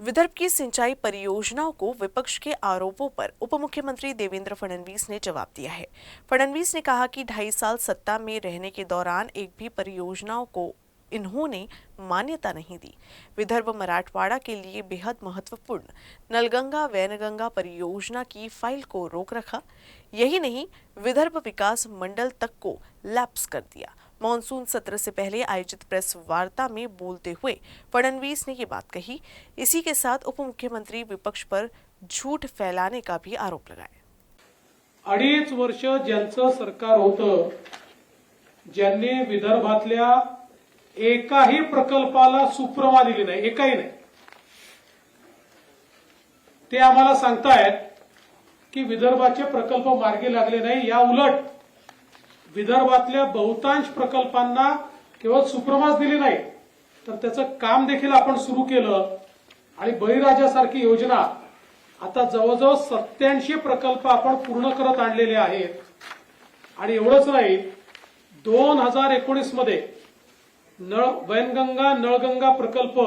विदर्भ की सिंचाई परियोजनाओं को विपक्ष के आरोपों पर उप मुख्यमंत्री देवेंद्र फडणवीस ने जवाब दिया है। फडणवीस ने कहा कि 2.5 साल सत्ता में रहने के दौरान एक भी परियोजनाओं को इन्होंने मान्यता नहीं दी। विदर्भ मराठवाड़ा के लिए बेहद महत्वपूर्ण नलगंगा वैनगंगा परियोजना की फाइल को रोक रखा। यही नहीं, विदर्भ विकास मंडल तक को लैप्स कर दिया। मॉनसून सत्र से पहले आयोजित प्रेस वार्ता में बोलते हुए फडणवीस ने ये बात कही। इसी के साथ उप मुख्यमंत्री विपक्ष पर झूठ फैलाने का भी आरोप लगाया। 2.5 वर्ष ज्यांचं सरकार होतं, ज्यांनी विदर्भातल्या एकाही प्रकल्पाला सुप्रमा दिली नाही, एकाही नाही, ते आम्हाला सांगतायत की विदर्भाचे प्रकल्प मार्गी लागले नाही। या उलट विदर्भातल्या बहुतांश प्रकल्पांना केवळ सुप्रमाच दिली नाही, तर त्याचं काम देखील आपण सुरू केलं आणि बळीराजासारखी योजना आता जवळजवळ 87 प्रकल्प आपण पूर्ण करत आणलेले आहेत। आणि एवढंच नाही, 2019 मध्ये वैनगंगा नळगंगा प्रकल्प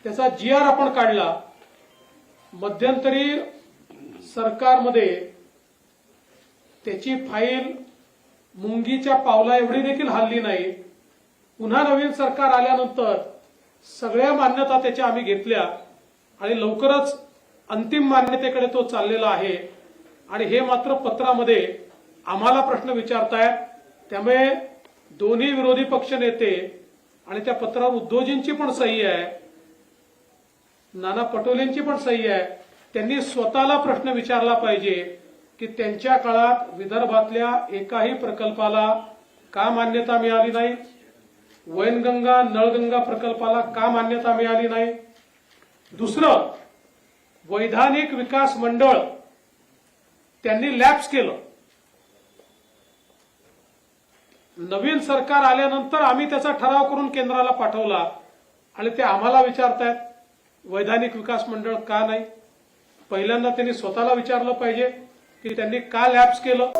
त्याचा GR आपण काढला। मध्यंतरी सरकारमध्ये त्याची फाईल मुंगीच्या पावला एवढी देखील हल्ली नाही। पुन्हा नवीन सरकार आल्यानंतर सगळ्या मान्यता त्याच्या आम्ही घेतल्या आणि लवकरच अंतिम मान्यतेकडे तो चाललेला आहे। आणि हे मात्र पत्रामध्ये आम्हाला प्रश्न विचारतायत, त्यामुळे दोन्ही विरोधी पक्ष नेते आणि त्या पत्रावर उद्धवजींची पण सही आहे, नाना पटोलेंची पण सही आहे, त्यांनी स्वतःला प्रश्न विचारला पाहिजे की त्यांच्या काळात विदर्भातल्या एकाही प्रकल्पाला का मान्यता मिळाली नाही, वैनगंगा नळगंगा प्रकल्पाला का मान्यता मिळाली नाही। दुसरं, वैधानिक विकास मंडळ त्यांनी लॅप्स केलं। नवीन सरकार आल्यानंतर आम्ही त्याचा ठराव करून केंद्राला पाठवला आणि ते आम्हाला विचारतायत वैधानिक विकास मंडळ का नाही। पहिल्यांदा त्यांनी स्वतःला विचारलं पाहिजे की त्यांनी का लॅप्स केलं।